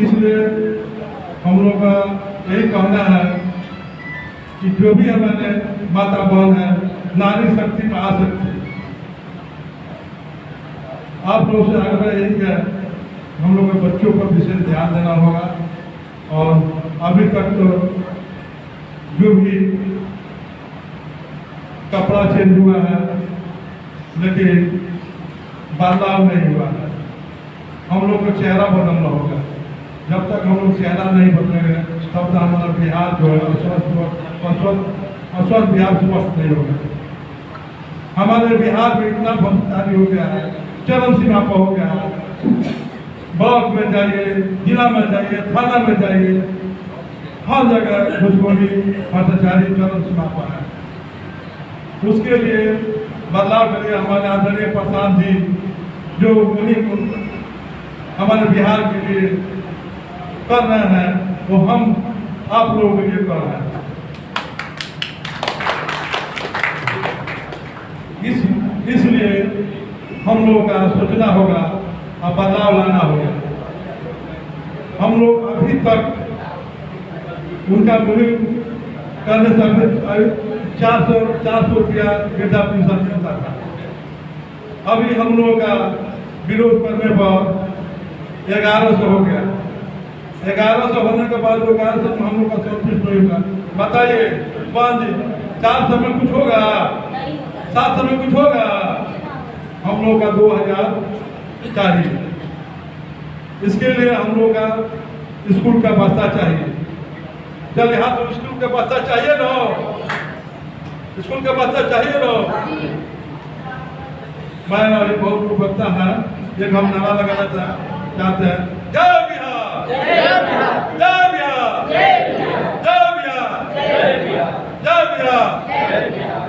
इसलिए हम लोग का यही कहना है कि जो भी हमारे माता बहन है, नारी शक्ति में आ सकती है। आप लोगों से आग्रह यही है, हम लोग के बच्चों पर विशेष ध्यान देना होगा। और अभी तक तो जो भी कपड़ा चेंज हुआ है, लेकिन बदलाव नहीं हुआ है। हम लोग का चेहरा बदलना होगा। जब तक हम लोग चेहरा नहीं बदलेंगे तब तक हमारा बिहार जो है अस्वस्थ बिहार स्वस्थ नहीं होगा। हमारे बिहार में इतना भ्रष्टाचारी हो गया है, चरम सीमा पर हो गया है। ब्लॉक में जाइए, जिला में जाइए, थाना में जाइए, हर जगह घुसखोरी भ्रष्टाचारी चरम सीमा पर है। उसके लिए बदलाव के लिए हमारे आदरणीय प्रधान जी जो उन्हीं हमारे बिहार के लिए कर रहे हैं, वो हम आप लोगों के लिए कर रहे हैं। इसलिए हम लोगों का सोचना होगा और बदलाव लाना होगा। हम लोग अभी तक उनका मुहिम करने से 400 रुपया वृद्धा पेंशन मिलता था। अभी हम लोगों का विरोध करने पर 1100 हो गया। 1100 होने के बाद 1100 में हम लोग का संतुष्ट नहीं होगा। बताइए 400 में कुछ होगा? 700 में कुछ होगा? हम लोग का 2000 चाहिए। इसके लिए हम लोग का स्कूल का बस्ता चाहिए। चल यहाँ तो स्कूल का बस्ता चाहिए ना, स्कूल का बस्ता चाहिए ना। मैं बहुत उपभोक्ता है, एक हम नारा लगाना चाहते हैं, जय बिहार, जय बिहार, जय बिहार, जय बिहार, जय बिहार, जय बिहार, जय बिहार।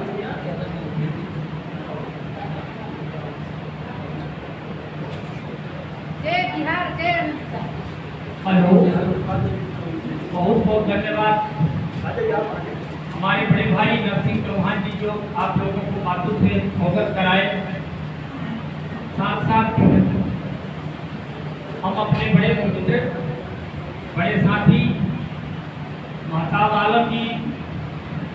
हेलो, बहुत बहुत धन्यवाद हमारे बड़े भाई नरसिंह चौहान जी जो आप लोगों को बातों से अवगत कराए। साथ साथ हम अपने बड़े बुजुर्ग, बड़े साथी महताब आलम जी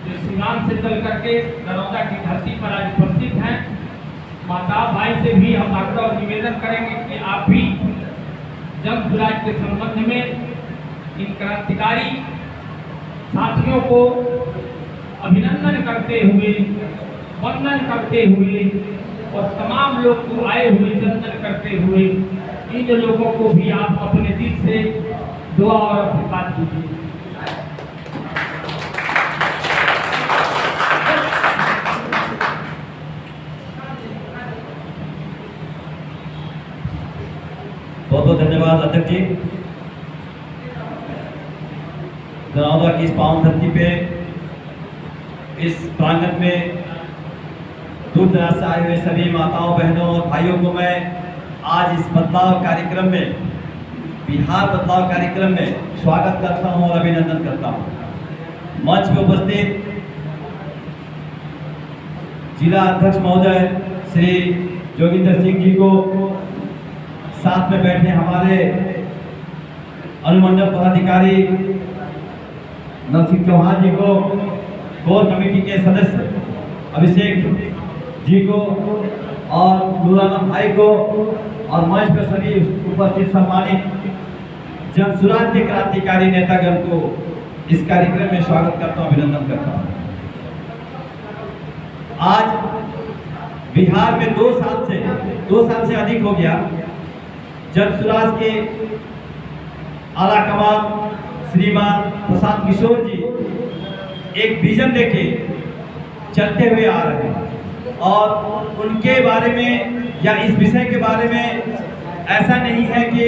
जो सीवान से चल करके नरौदा की धरती पर आज उपस्थित हैं, महताब भाई से भी हम आग्रह और निवेदन करेंगे कि आप भी जन स्वराज के संबंध में इन क्रांतिकारी साथियों को अभिनंदन करते हुए, वंदन करते हुए और तमाम लोग को आए हुए वंदन करते हुए इन लोगों को भी आप अपने दिल से दुआ और आशीर्वाद दीजिए। बहुत बहुत धन्यवाद अध्यक्ष जी। नरौदा की इस पावन धरती पे इस प्रांगण में दूर दराज से आए हुए सभी माताओं, बहनों और भाइयों को मैं आज इस बदलाव कार्यक्रम में, बिहार बदलाव कार्यक्रम में स्वागत करता हूं और अभिनंदन करता हूं। मंच पर उपस्थित जिला अध्यक्ष महोदय श्री जोगिंदर सिंह जी को, साथ में बैठे हमारे अनुमंडल पदाधिकारी नरसिंह चौहान जी को, कोर कमेटी के सदस्य अभिषेक जी को और नूरानम भाई को और मंच पर सभी उपस्थित सम्मानित जन स्वराज के क्रांतिकारी नेतागण को इस कार्यक्रम में स्वागत करता हूं, अभिनंदन करता हूं। आज बिहार में 2 साल से अधिक हो गया जन स्वराज के आला कमान श्रीमान प्रशांत किशोर जी एक विजन लेके चलते हुए आ रहे हैं और उनके बारे में या इस विषय के बारे में ऐसा नहीं है कि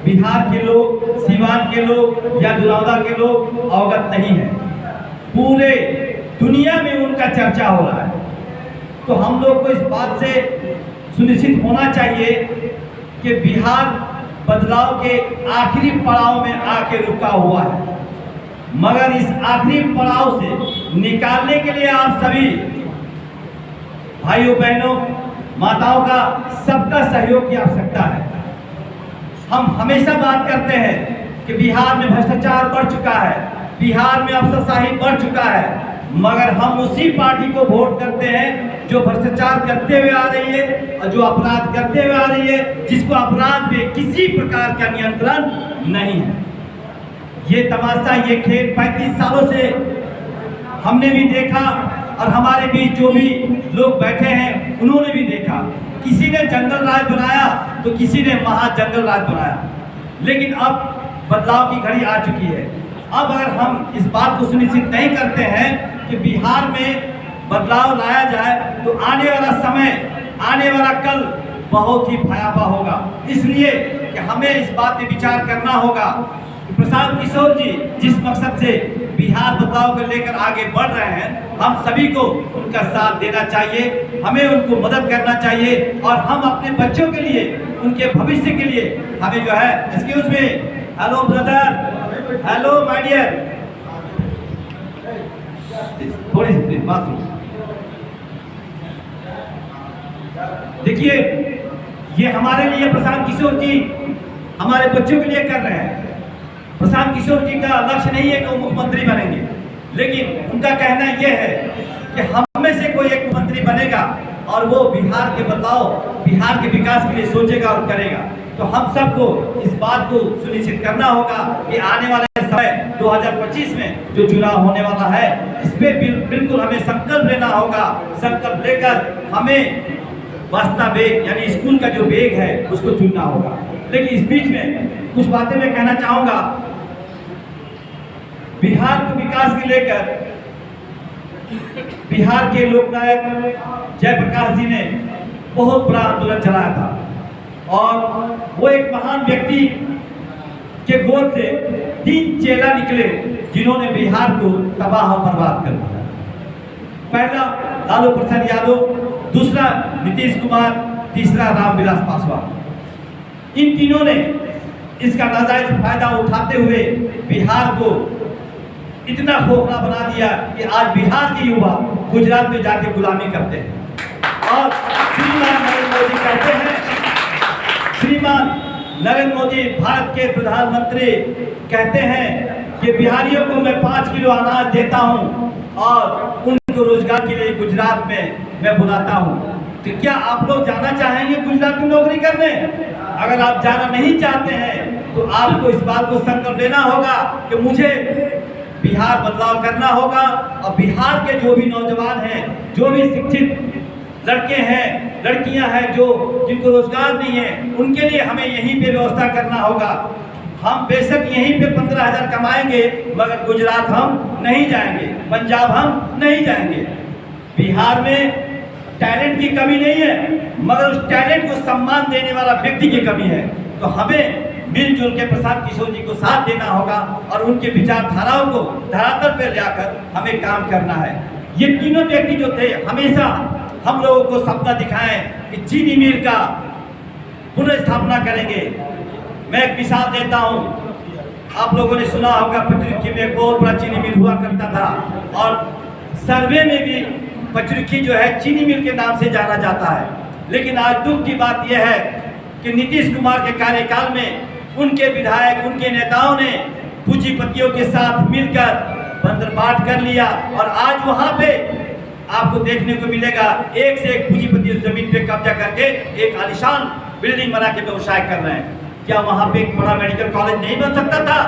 बिहार के लोग, सीवान के लोग या दुरावदा के लोग अवगत नहीं है। पूरे दुनिया में उनका चर्चा हो रहा है। तो हम लोग को इस बात से सुनिश्चित होना चाहिए कि बिहार बदलाव के आखिरी पड़ाव में आके रुका हुआ है, मगर इस आखिरी पड़ाव से निकालने के लिए आप सभी भाइयों, बहनों, माताओं का सबका सहयोग की आवश्यकता है। हम हमेशा बात करते हैं कि बिहार में भ्रष्टाचार बढ़ चुका है, बिहार में अफसरशाही बढ़ चुका है, मगर हम उसी पार्टी को वोट करते हैं जो भ्रष्टाचार करते हुए आ रही है और जो अपराध करते हुए आ रही है, जिसको अपराध पे किसी प्रकार का नियंत्रण नहीं है। ये तमाशा, ये खेल 35 सालों से हमने भी देखा और हमारे बीच जो भी लोग बैठे हैं उन्होंने भी देखा। किसी ने जंगल राज बनाया तो किसी ने महाजंगल राज बनाया, लेकिन अब बदलाव की घड़ी आ चुकी है। अब अगर हम इस बात को सुनिश्चित नहीं करते हैं कि बिहार में बदलाव लाया जाए तो आने वाला समय, आने वाला कल बहुत ही भयावह होगा। इसलिए कि हमें इस बात पे विचार करना होगा कि प्रशांत किशोर जी जिस मकसद से बिहार बदलाव को लेकर आगे बढ़ रहे हैं, हम सभी को उनका साथ देना चाहिए, हमें उनको मदद करना चाहिए और हम अपने बच्चों के लिए, उनके भविष्य के लिए हमें जो है, excuse me, hello brother, hello my dear, थोड़ी सी बात सुनो। देखिए, ये हमारे लिए प्रशांत किशोर जी हमारे बच्चों के लिए कर रहे हैं। प्रशांत किशोर जी का लक्ष्य नहीं है कि वो मुख्यमंत्री बनेंगे, लेकिन उनका कहना यह है कि हम में से कोई एक मंत्री बनेगा और वो बिहार के बदलाव, बिहार के विकास के लिए सोचेगा और करेगा। तो हम सबको इस बात को सुनिश्चित करना होगा कि आने वाले समय 2025 में जो चुनाव होने वाला है, इस पे बिल्कुल हमें संकल्प लेना होगा। संकल्प लेकर हमें वास्ता बेग यानी स्कूल का जो बेग है उसको चुनना होगा। लेकिन इस बीच में कुछ बातें मैं कहना चाहूंगा। बिहार के विकास को लेकर बिहार के लोकनायक जयप्रकाश जी ने बहुत बड़ा आंदोलन चलाया था और वो एक महान व्यक्ति के गोद से 3 चेला निकले जिन्होंने बिहार को तबाह और बर्बाद कर दिया। पहला लालू प्रसाद यादव, दूसरा नीतीश कुमार, तीसरा रामविलास पासवान। इन तीनों ने इसका नाजायज फायदा उठाते हुए बिहार को इतना खोखला बना दिया कि आज बिहार के युवा गुजरात में जाके गुलामी करते हैं और श्रीमान नरेंद्र मोदी कहते हैं, श्रीमान नरेंद्र मोदी भारत के प्रधानमंत्री कहते हैं कि बिहारियों को मैं 5 किलो अनाज देता हूं और उनको रोजगार के लिए गुजरात में मैं बुलाता हूं। तो क्या आप लोग जाना चाहेंगे गुजरात में नौकरी करने? अगर आप जाना नहीं चाहते हैं तो आपको इस बात को संकल्प लेना होगा कि मुझे बिहार बदलाव करना होगा और बिहार के जो भी नौजवान हैं, जो भी शिक्षित लड़के हैं, लड़कियां हैं, जो जिनको रोजगार नहीं है, उनके लिए हमें यहीं पे व्यवस्था करना होगा। हम बेशक यहीं पे 15,000 कमाएंगे, मगर गुजरात हम नहीं जाएंगे, पंजाब हम नहीं जाएंगे। बिहार में टैलेंट की कमी नहीं है, मगर उस टैलेंट को सम्मान देने वाला व्यक्ति की कमी है। तो हमें मिलजुल के प्रशांत किशोर जी को साथ देना होगा और उनके विचारधाराओं को धरातल पर लाकर हमें काम करना है। ये तीनों व्यक्ति जो थे हमेशा हम लोगों को सपना दिखाएं कि चीनी मिल का पुनर्स्थापना करेंगे। मैं एक मिसाल देता हूं, आप लोगों ने सुना होगा पचरुखी में एक बहुत बड़ा चीनी मिल हुआ करता था और सर्वे में भी पचरुखी जो है चीनी मिल के नाम से जाना जाता है। लेकिन आज दुख की बात यह है कि नीतीश कुमार के कार्यकाल में उनके विधायक, उनके नेताओं ने पूंजीपतियों के साथ मिलकर बंदरबाट कर लिया और आज वहां पे आपको देखने को मिलेगा एक से एक पूंजीपति उस जमीन पे कब्जा करके एक आलीशान बिल्डिंग बना के व्यवसाय कर रहे हैं। क्या वहां पे एक बड़ा मेडिकल कॉलेज नहीं बन सकता था?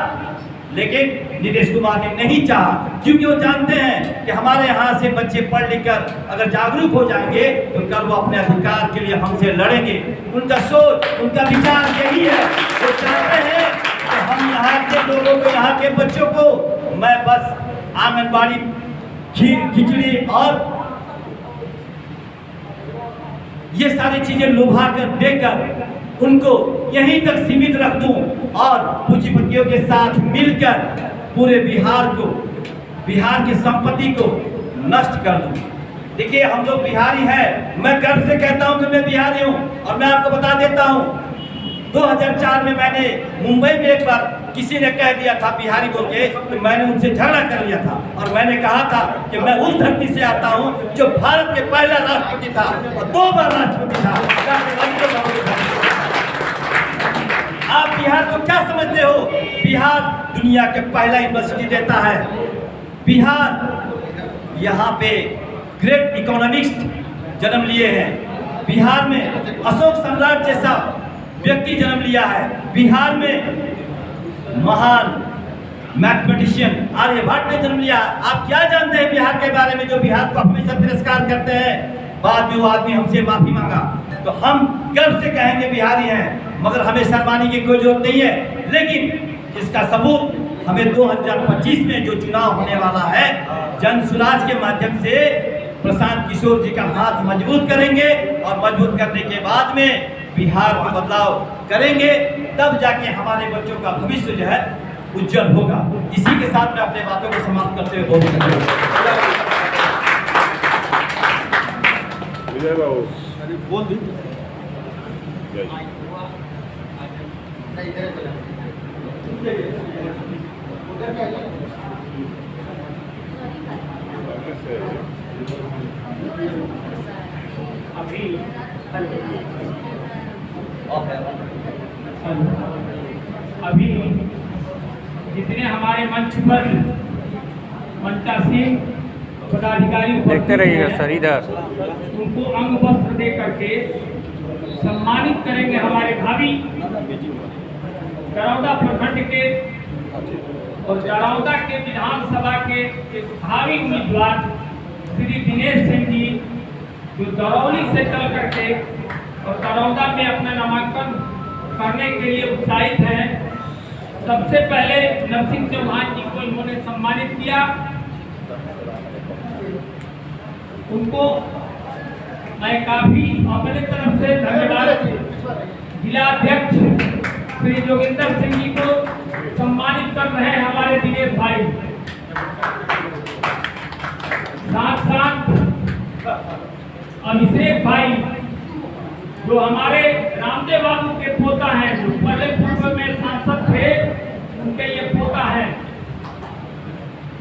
लेकिन नीतीश कुमार ने नहीं चाहा, क्योंकि वो जानते हैं कि हमारे यहाँ से बच्चे पढ़ लिख कर अगर जागरूक हो जाएंगे तो कल वो अपने अधिकार के लिए हमसे लड़ेंगे। उनका सोच, उनका विचार यही है। वो चाहते हैं कि हम यहाँ के लोगों को, यहाँ के बच्चों को मैं बस आंगनबाड़ी, खीर, खिचड़ी और ये सारी चीजें लुभा कर देकर उनको यहीं तक सीमित रख दूं और पूंजीपतियों के साथ मिलकर पूरे बिहार को, बिहार की संपत्ति को नष्ट कर दूं। देखिए, हम लोग बिहारी हैं, मैं गर्व से कहता हूं कि मैं बिहारी हूं और मैं आपको बता देता हूं 2004 में मैंने मुंबई में एक बार किसी ने कह दिया था बिहारी बोल के, तो मैंने उनसे झगड़ा कर लिया था और मैंने कहा था कि मैं उस धरती से आता हूं जो भारत के पहला राष्ट्रपति था और 2 बार राष्ट्रपति था। आप बिहार को क्या समझते हो? बिहार दुनिया के पहला यूनिवर्सिटी देता है। बिहार यहाँ पे ग्रेट इकोनॉमिस्ट जन्म लिए हैं। बिहार में अशोक सम्राट जैसा व्यक्ति जन्म लिया है। बिहार में महान मैथमेटिशियन आर्यभट्ट ने जन्म लिया। आप क्या जानते हैं बिहार के बारे में, जो बिहार को हमेशा तिरस्कार करते हैं? बाद में वो आदमी हमसे माफी मांगा तो हम गर्व से कहेंगे बिहारी हैं, मगर हमें शर्माने की कोई जरूरत नहीं है। लेकिन इसका सबूत हमें 2025 में जो चुनाव होने वाला है, जन सुराज के माध्यम से प्रशांत किशोर जी का हाथ मजबूत करेंगे और मजबूत करने के बाद में बिहार में बदलाव करेंगे, तब जाके हमारे बच्चों का भविष्य जो है उज्जवल होगा। इसी के साथ मैं अपने बातों को समाप्त करते हुए बोल दी। अभी जितने हमारे मंच पर मंचासीन पदाधिकारी देखते रहिएगा सर इधर, उनको अंग वस्त्र दे करके सम्मानित करेंगे। हमारे भावी दरौदा प्रखंड के और दरौदा के विधानसभा के एक भावी उम्मीदवार श्री दिनेश सिंह जी, जो दरौली से चल करके और दरौदा में अपना नामांकन करने के लिए उत्साहित हैं। सबसे पहले नरसिंह चौहान जी को इन्होंने सम्मानित किया। उनको मैं काफी अपने तरफ से धन्यवाद, जिला अध्यक्ष श्री जोगिंदर सिंह जी को सम्मानित कर रहे हैं हमारे दिनेश भाई। साथ साथ अभिषेक भाई जो हमारे रामदेव बाबू के पोता हैं, जो पहले पूर्व में सांसद थे, उनके ये पोता है।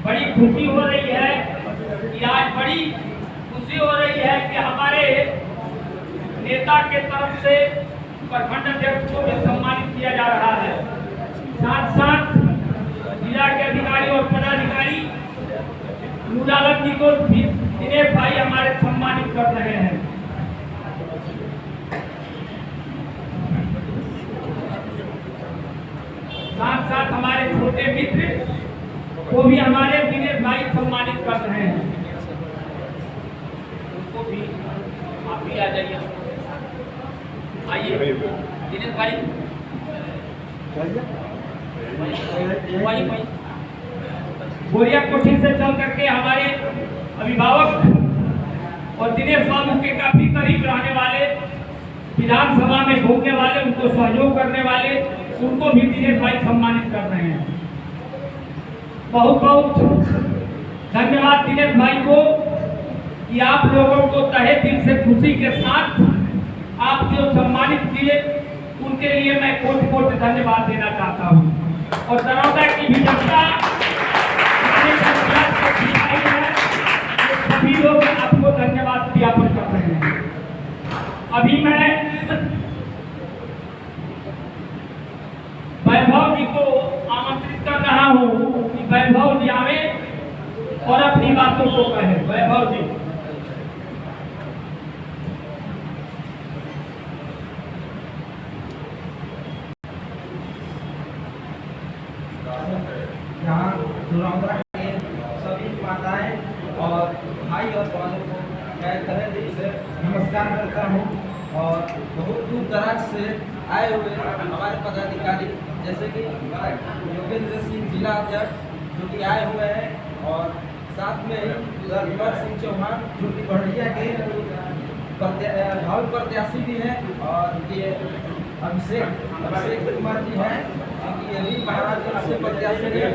बड़ी खुशी हो रही है कि आज बड़ी खुशी हो रही है कि हमारे नेता के तरफ से प्रखंड अध्यक्ष को भी सम्मानित किया जा रहा है। साथ साथ जिला के अधिकारी और पदाधिकारी नूरालम जी को भी दिनेश भाई हमारे सम्मानित कर रहे हैं। साथ साथ हमारे छोटे मित्र को भी हमारे दिनेश भाई सम्मानित कर रहे हैं। उनको भी आप भी आ जाइए, आइए दिनेश भाई। बोरिया कोठी से चल करके हमारे अभिभावक और दिनेश बाबू के काफी करीब रहने वाले, विधानसभा में घूमने वाले, उनको सहयोग करने वाले, उनको भी दिनेश भाई सम्मानित कर रहे हैं। बहुत बहुत धन्यवाद दिनेश भाई को कि आप लोगों को तहे दिल से खुशी के साथ आप जो सम्मानित किए, उनके लिए मैं कोटि कोटि धन्यवाद देना चाहता हूँ। और दरौदा की भी जनता, सभी लोग आपको धन्यवाद ज्ञापन कर रहे हैं। अभी मैं वैभव जी को आमंत्रित कर रहा हूँ कि वैभव जी आवे और अपनी बातों को कहें। वैभव जी। यहाँ दरौदा के सभी माताएं और भाई और बहनों को मैं तहे दिल से नमस्कार करता हूँ। और बहुत दूर दराज से आए हुए हमारे पदाधिकारी जैसे कि योगेंद्र सिंह जिला अध्यक्ष जो कि आए हुए हैं, और साथ में नरसिंह सिंह चौहान जो कि बढ़िया के भावी प्रत्याशी भी हैं, और ये अभिषेक कुमार जी हैं जो कि यही महाराजगंज से प्रत्याशी हैं,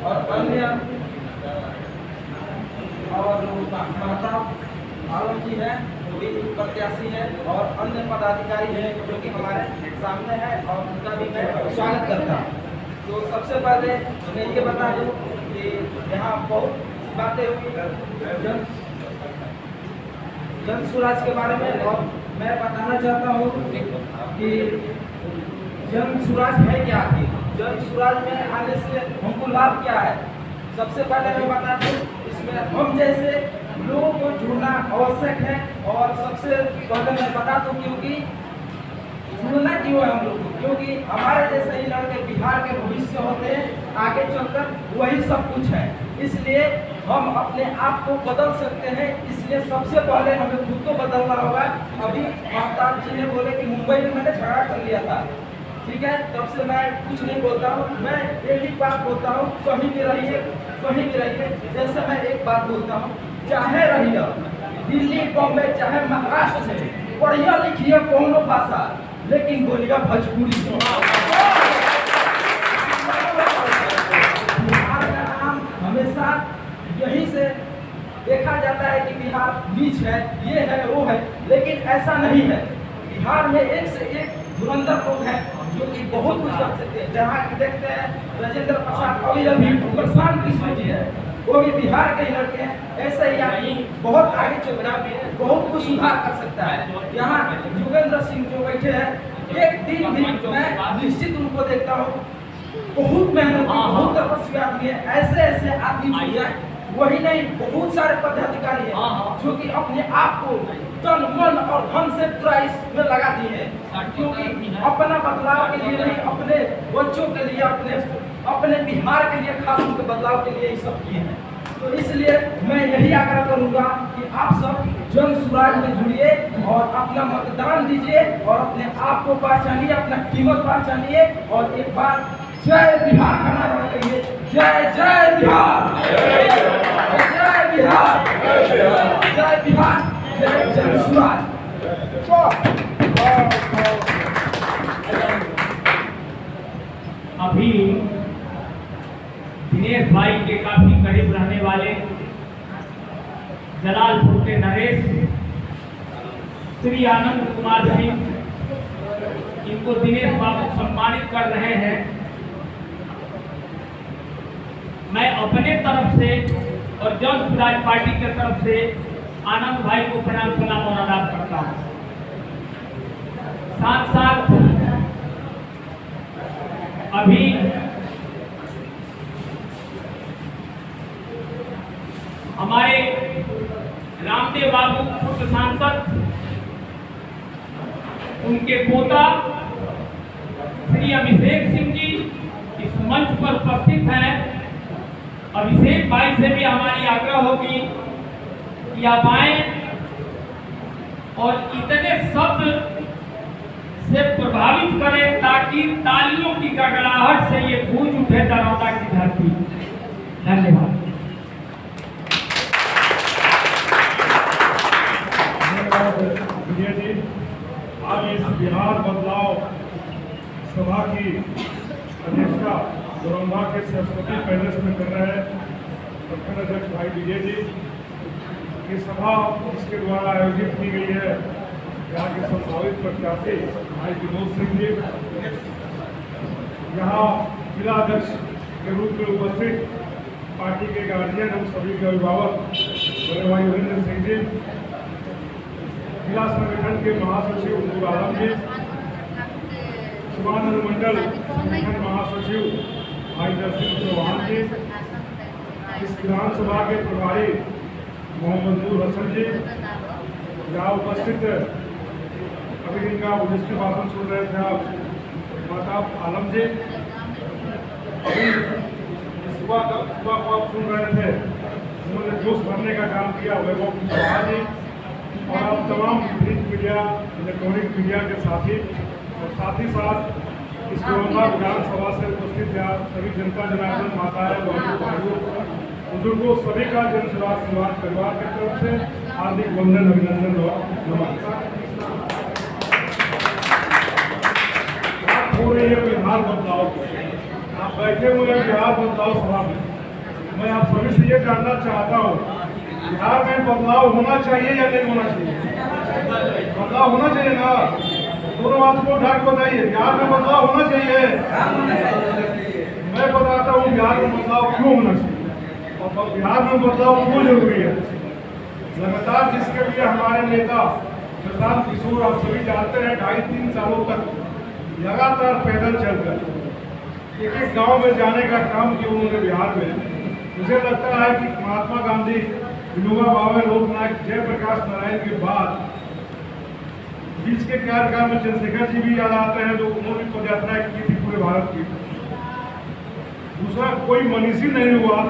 और अन्य और माता आलम जी हैं जो भी प्रत्याशी हैं, और अन्य पदाधिकारी हैं जो कि हमारे सामने हैं, और उनका भी मैं स्वागत करता हूँ। तो सबसे पहले मैं ये बता दूँ कि यहाँ बहुत बातें हुई जन स्वराज के बारे में, और मैं बताना चाहता हूँ कि जन स्वराज है क्या आखिर। जन स्वराज में आने से हमको लाभ क्या है। सबसे पहले मैं बता दूं, इसमें हम जैसे लोगों को जुड़ना आवश्यक है। और सबसे पहले मैं बता दूं क्योंकि जुड़ना क्यों है हम लोग को, क्योंकि हमारे जैसे ही लड़के बिहार के भविष्य होते हैं, आगे चलकर वही सब कुछ है। इसलिए हम अपने आप को बदल सकते हैं। इसलिए सबसे पहले हमें खुद को बदलना होगा। अभी महताब जी ने बोले कि मुंबई में मैंने झगड़ा कर लिया था, ठीक है, तब से मैं कुछ नहीं बोलता हूँ। मैं एक ही बात बोलता हूँ, कहीं भी रहिए, कहीं भी रहिए। जैसे मैं एक बात बोलता हूँ, चाहे रहिए दिल्ली, बॉम्बे, चाहे महाराष्ट्र से, पढ़िया लिखिए कोनो भाषा, लेकिन बोलिए भोजपुरी। बिहार का नाम हमेशा यही से देखा जाता है कि बिहार नीच है, ये है, वो है, लेकिन ऐसा नहीं है। बिहार में एक से एक धुरंधर लोग हैं जो कि बहुत कुछ कर सकते हैं। जहाँ देखते हैं राजेंद्र प्रसाद, अभी प्रशांत किशोर जी है, वो भी बिहार के लड़के हैं। ऐसे ही आदमी बहुत आगे चल रहा है, बहुत कुछ सुधार कर सकता है। यहाँ योगेंद्र सिंह जो बैठे हैं, एक दिन भी मैं निश्चित रूप से देखता हूँ, बहुत मेहनत, बहुत तपस्वी आदमी है। ऐसे ऐसे आदमी वही नहीं, बहुत सारे पदाधिकारी हैं जो कि अपने आप को तन मन और धन से पूरा इसमें लगा दिए हैं, क्योंकि अपना बदलाव के लिए नहीं, अपने बच्चों के लिए, अपने बिहार के लिए, खास उनके बदलाव के लिए ये सब किए हैं। तो इसलिए मैं यही आग्रह करूंगा कि आप सब जन स्वराज में जुड़िए और अपना मतदान दीजिए और अपने आप को पहचानिए, अपना कीमत पहचानिए। और एक बार जय बिहार का नारा कहिए, जय जय बिहार, जय बिहार, जय बिहार, जय जन स्वराज। अभी दिनेश भाई के काफी करीब रहने वाले जलालपुर के नरेश श्री आनंद कुमार सिंह, इनको दिनेश बाबू सम्मानित कर रहे हैं। मैं अपने तरफ से और जन स्वराज पार्टी की तरफ से आनंद भाई को प्रणाम सलाम और आदाब करता हूँ। साथ साथ अभी हमारे रामदेव बाबू पूर्व सांसद, उनके पोता श्री अभिषेक सिंह जी इस मंच पर उपस्थित हैं। अभिषेक भाई से भी हमारी आग्रह होगी कि आप आए और इतने शब्द से प्रभावित करें ताकि तालियों की गड़गड़ाहट से ये गूंज उठे दरौदा की धरती। धन्यवाद। विजय जी, आज इस बिहार बदलाव सभा की अध्यक्षता दरौंदा के सरस्वती पैलेस में कर रहे हैं प्रखंड अध्यक्ष भाई विजय जी। ये सभा जिसके द्वारा आयोजित की गई है यहाँ के संभावित प्रत्याशी भाई विनोद सिंह जी, यहाँ जिला अध्यक्ष के रूप में उपस्थित पार्टी के गार्जियन एवं सभी के अभिभावक बड़े भाई वीरेंद्र सिंह जी, जिला संगठन के महासचिव नूर आलम जी, शिवानंद मंडल संगठन महासचिव भाई दर्शन चौहान जी, इस विधानसभा के प्रभारी मोहम्मद नूर हसन जी, यहाँ उपस्थित अभी इनका जिसके भाषण सुन रहे थे आप महताब आलम जी, अभी सुबह को आप सुन रहे थे उन्होंने जोश भरने का काम किया वैभव चौहान जी, और आप तमाम प्रिंट मीडिया, इलेक्ट्रॉनिक मीडिया के साथी और साथ ही साथ इस दरौंदा विधानसभा से उपस्थित सभी जनता जनार्दन माताएं, भाइयों, बुजुर्गों, सभी का जन स्वराज समाज परिवार की तरफ से हार्दिक वंदन, अभिनंदन और नमस्कार। बात हो रही है बिहार बदलाव की। आप बैठे हुए हैं बिहार बदलाव सभा में। मैं आप सभी से ये जानना चाहता हूँ, बिहार में बदलाव होना चाहिए या नहीं होना चाहिए? बदलाव होना चाहिए ना? दोनों बात को ढाक बताइए। बिहार में बदलाव होना चाहिए? मैं बताता हूँ बिहार में बदलाव क्यों होना चाहिए और बिहार में बदलाव क्यों जरूरी है। लगातार जिसके लिए हमारे नेता प्रशांत किशोर आप सभी जानते हैं 2.5-3 सालों तक लगातार पैदल चलकर एक एक गांव में जाने का काम किया उन्होंने बिहार में। मुझे लगता है कि महात्मा गांधी, विनोबा भावे, लोकनायक जयप्रकाश नारायण के बाद बीच के कार्यकाल में चंद्रशेखर जी भी याद आते हैं, जो उन्होंने पद यात्रा की थी पूरे भारत की। दूसरा कोई मनीषी नहीं हुआ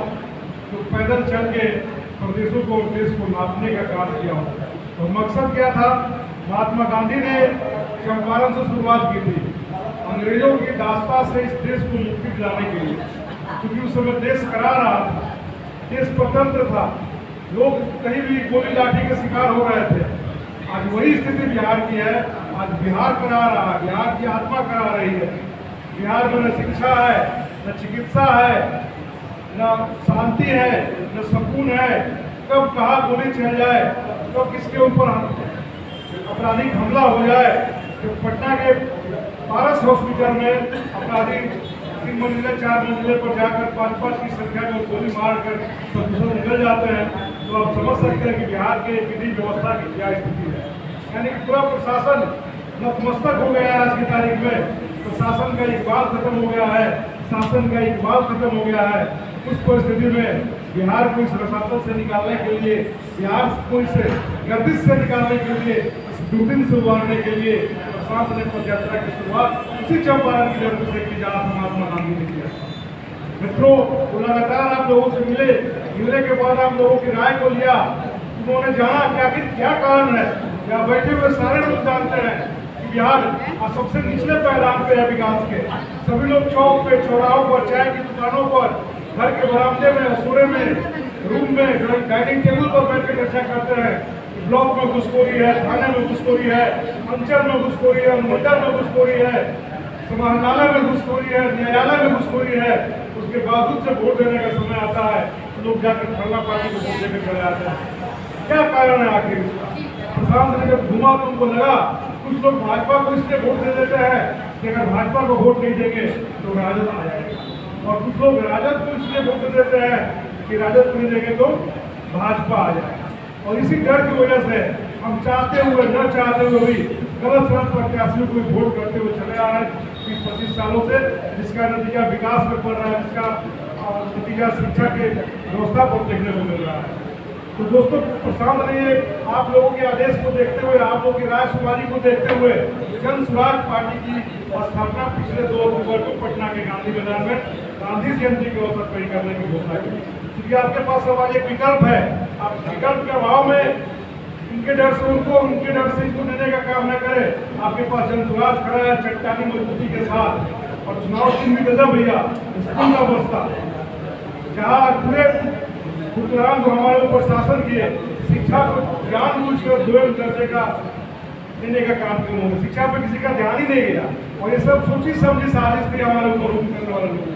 तो पैदल चल के प्रदेशों को, देश को नापने का कार्य किया हो। तो मकसद क्या था? महात्मा गांधी ने चंपारण से शुरुआत की थी अंग्रेजों की दास्ता से इस देश को मुक्ति दिलाने के लिए, क्योंकि उस समय देश करा रहा था, देश स्वतंत्र था, लोग कहीं भी गोली लाठी के शिकार हो रहे थे। आज वही स्थिति बिहार की है। आज बिहार करा रहा है, बिहार की आत्मा करा रही है। बिहार में न शिक्षा है, न चिकित्सा है, न शांति है, न सुकून है। कब कहाँ गोली चल जाए, कब किसके ऊपर आपराधिक हमला हो जाए। तो पटना के पारस हॉस्पिटल में अपराधी 3 मंजिले 4 मंजिले पर जाकर 5-5 की संख्या में गोली मार कर सब निकल जाते हैं। तो आप समझ सकते हैं कि बिहार के विधि व्यवस्था की क्या स्थिति है। यानी कि पूरा प्रशासन नतमस्तक हो गया है। आज की तारीख में प्रशासन का इकबाल खत्म हो गया है, शासन का इकबाल खत्म हो गया है। उस परिस्थिति में बिहार को इस रसातल से निकालने के लिए, बिहार को इस गर्दिश से निकालने के लिए, इस दुर्दिन से उबारने के लिए प्रशांत ने पद यात्रा की शुरुआत उसी चंपारण की धरती से की जहाँ महात्मा गांधी ने किया। मित्रों, वो लगातार आप लोगों से मिलने के बाद आप लोगों की राय को लिया। उन्होंने जाना कि आखिर क्या कारण है। यहाँ बैठे हुए सारे लोग जानते हैं कि बिहार सबसे निचले पैदान पे है विकास के। सभी लोग चौक पे, चौराहों पर, चाय की दुकानों पर, घर के बरामदे में, रसोड़े में, रूम में, डाइनिंग टेबल पर बैठ कर चर्चा करते हैं। ब्लॉक में घुसखोरी है, थाने में घुसखोरी है, अंचल में घुसखोरी है, मंडल में घुसखोरी है, समाहरणालय में घुसखोरी है, न्यायालय में घुसखोरी है। उसके बावजूद जब वोट देने का समय आता है तो लोग जाकर फलना पार्टी को वोट देकर चले आते हैं। क्या कारण है आखिर इसका? प्रशांत ने जब घूमा तो उनको लगा कुछ लोग भाजपा को इसलिए वोट दे देते हैं कि अगर भाजपा को वोट नहीं देंगे तो राजद आ जाएगा, और कुछ लोग राजद को इसलिए वोट दे देते हैं कि राजद को नहीं देंगे तो भाजपा आ जाएगा। और इसी डर की वजह से हम चाहते हुए न चाहते हुए भी गलत सलत प्रत्याशियों को वोट करते हुए चले आ रहे हैं 20-25 सालों से, जिसका नतीजा विकास में पड़ रहा है, जिसका नतीजा शिक्षा के व्यवस्था पर देखने को मिल रहा है। तो दोस्तों, प्रशांत ने आप लोगों के आदेश को देखते हुए, आप लोगों की राय शुमारी को देखते हुए जन स्वराज पार्टी की स्थापना पिछले 2 अक्टूबर को पटना के गांधी मैदान में गांधी जयंती के अवसर पर करने की घोषणा की। क्योंकि आपके पास अब एक विकल्प है। आप विकल्प के अभाव में इनके डर से उनको, उनके डर से इसको देने का काम न करें। आपके पास जन स्वराज खड़ा है चट्टानी मजबूती के साथ, और चुनाव चिन्ह भी गजब भैया, स्कूल का बस्ता, जहाँ पूरे गुजरात जो हमारे ऊपर शासन किए, शिक्षा को जानबूझकर 2 दर्जे का देने का काम किया उन्होंने। शिक्षा पर किसी का ध्यान ही नहीं गया, और ये सब सोची समझी साजिश थी हमारे ऊपर हुक्म करने वाले लोग।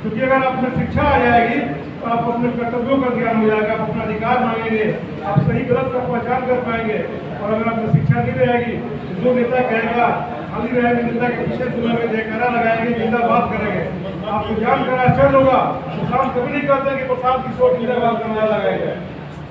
क्योंकि अगर आप में शिक्षा आ जाएगी तो आप अपने कर्तव्यों का ज्ञान हो जाएगा, आप अपना अधिकार मांगेंगे, आप सही गलत का पहचान कर पाएंगे। और अगर आपको शिक्षा नहीं रहेगी तो जो नेता कहेगा खाली रहेंगे, नेता के पीछे दुनिया में जयकारा लगाएंगे, जिंदाबाद करेंगे। आपको जान कर आश्चर्य होगा, प्रशांत कभी नहीं कहते कि प्रशांत किशोर जिंदाबाद करने लगाएंगे,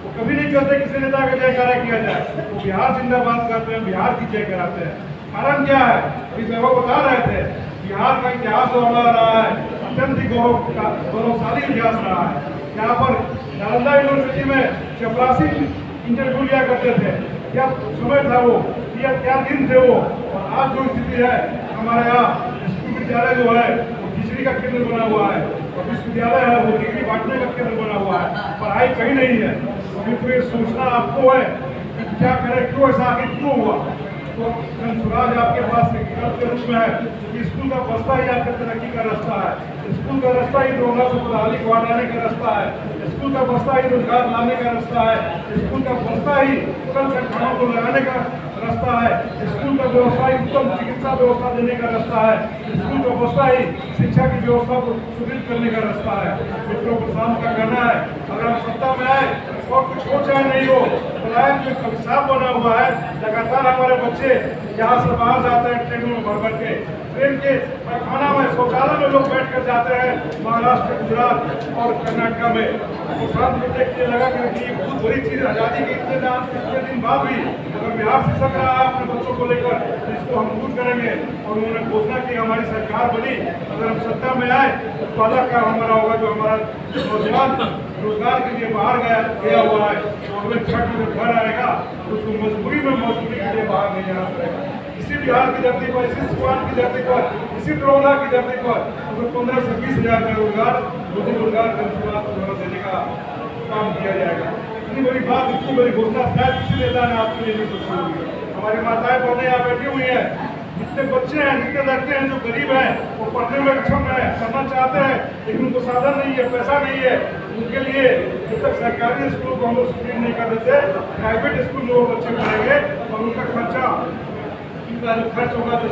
वो कभी नहीं कहते किसी नेता का जयकारा किया जाए। वो बिहार जिंदाबाद करते हैं, बिहार की जय कराते हैं। कारण क्या है? इस वो बता रहे थे, बिहार का इतिहास दोहरा रहा है, अत्यंत ही गौरवशाली इतिहास रहा है। यहाँ पर नालंदा यूनिवर्सिटी में चपरासी इंटरव्यू लिया करते थे। क्या समय था वो, क्या दिन थे वो। और आज जो स्थिति है, हमारे यहाँ स्कूल विद्यालय जो है वो खिचड़ी का केंद्र बना हुआ है, और विश्वविद्यालय है वो डिग्री बांटने का केंद्र बना हुआ है। पढ़ाई कहीं नहीं है। अभी तो ये सोचना आपको है कि क्या करें, क्यों ऐसा आखिर क्यों हुआ। तो जन स्वराज आपके पास एक विकल्प के रूप में है, क्योंकि स्कूल का बस्ता ही आपके तरक्की का रास्ता है। स्कूल का रास्ता ही रोना से बदहाली को हटाने का रास्ता है। स्कूल का बस्ता ही रोजगार लाने का रास्ता है। स्कूल का बस्ता ही कल कारखानों को लगाने का रास्ता है। स्कूल का व्यवस्था ही उत्तम चिकित्सा व्यवस्था देने का रास्ता है। स्कूल का बस्ता ही शिक्षा की व्यवस्था को सुदृढ़ करने का रास्ता है। मित्रों, प्रशांत का कहना है, अगर हम सत्ता में आए और कुछ हो चाहे नहीं हो, पलायन जो अभिशाप बना हुआ है। लगातार हमारे बच्चे यहाँ से बाहर जाते हैं ट्रेनों में भर भर के, ट्रेन के पैखाना में शौचालय में लोग बैठ कर जाते हैं महाराष्ट्र, गुजरात और कर्नाटका में। तो साथ में देख के लगा कि ये बहुत बड़ी चीज़, आज़ादी के इतने दिन बाद भी अगर बिहार से सक रहा है अपने बच्चों को लेकर, तो इसको हम दूर करेंगे। और उन्होंने घोषणा की हमारी सरकार बनी, अगर हम सत्ता में आए तो पहला काम हमारा होगा, जो हमारा नौजवान रोजगार के लिए बाहर गया हुआ है, तो अगले छठ में घर आएगा तो उसको मजबूरी के लिए बाहर नहीं जाना पड़ेगा। इसी बिहार की धरती पर, इसी सिवान की धरती पर, इसी दरौंदा की धरती पर उसको 15 से 20 हज़ार का रोजगार का शुरुआत देने का काम किया जाएगा। इतनी बड़ी बात, इतनी बड़ी घोषणा शायद किसी नेता ने आपके लिए नहीं सोची होगी। हमारी माताएं पढ़ने यहाँ बैठी हुई है, जितने बच्चे हैं, जितने लड़के हैं जो गरीब हैं, वो पढ़ने में सक्षम है, करना चाहते हैं, लेकिन उनको साधन नहीं है, पैसा नहीं है। उनके लिए जब तक सरकारी स्कूलों को हम लोग स्क्रीन नहीं कर देते, प्राइवेट स्कूल में वो बच्चे पढ़ेंगे और उनका खर्चा, उनका जो खर्च होगा, जो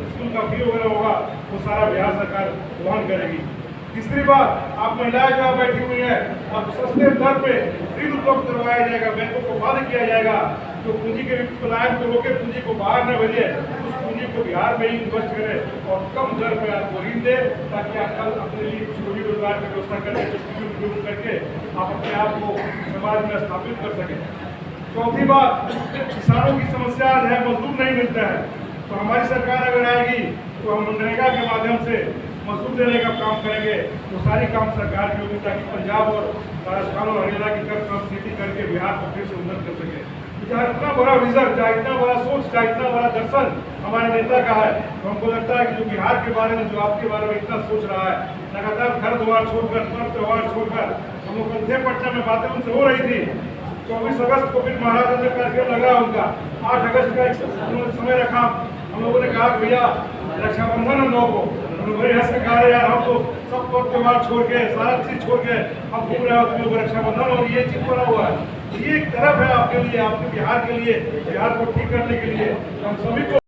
स्कूल का फी वगैरह होगा, वो सारा बिहार सरकार वहन करेगी। तीसरी बात, आप महिलाएं जहाँ बैठी हुई हैं, अब सस्ते दर पे ऋण उपलब्ध करवाया जाएगा, बैंकों को बंद किया जाएगा, जो पूंजी के पलायन को रोके, पूंजी को बाहर न भेजे, उस पूंजी को बिहार में ही इन्वेस्ट करें और कम दर पे आपको ऋण दे, ताकि आप कल अपने लिए कुछ रोजी रोजगार की व्यवस्था करके आप अपने आप को समाज में स्थापित कर सकें। चौथी बात, किसानों की समस्या है, मजदूर नहीं मिलता है, तो हमारी सरकार अगर आएगी तो हम मनरेगा के माध्यम से मजदूर देने का काम करेंगे। वो सारी काम सरकार की होगी, ताकि पंजाब और राजस्थान और हरियाणा की तरफ खेती करके बिहार को फिर से उन्नत कर सके। जहाँ इतना बड़ा विजन, जहाँ इतना बड़ा सोच, जहाँ इतना बड़ा दर्शन हमारे नेता का है, तो हमको लगता है कि जो बिहार के बारे में, जो आपके बारे में इतना सोच रहा है, लगातार घर द्वार छोड़कर, पर्व त्यौहार छोड़कर, हम लोग कल थे पटना में, बातें उनसे हो रही थी। 24 अगस्त को फिर महाराजा ने कार्यक्रम लगा उनका, 8 अगस्त का एक समय रखा। हम लोगों ने कहा भैया रक्षाबंधन हम लोगों को, बड़े हंस के कहा यार, हम तो सब पर्व त्यौहार छोड़ के, सारा चीज छोड़ के हम घूम रहे हो, तुम लोग रक्षाबंधन और ये चीज बना हुआ है। ये एक तरफ है आपके लिए, आपके बिहार के लिए, बिहार को ठीक करने के लिए हम सभी को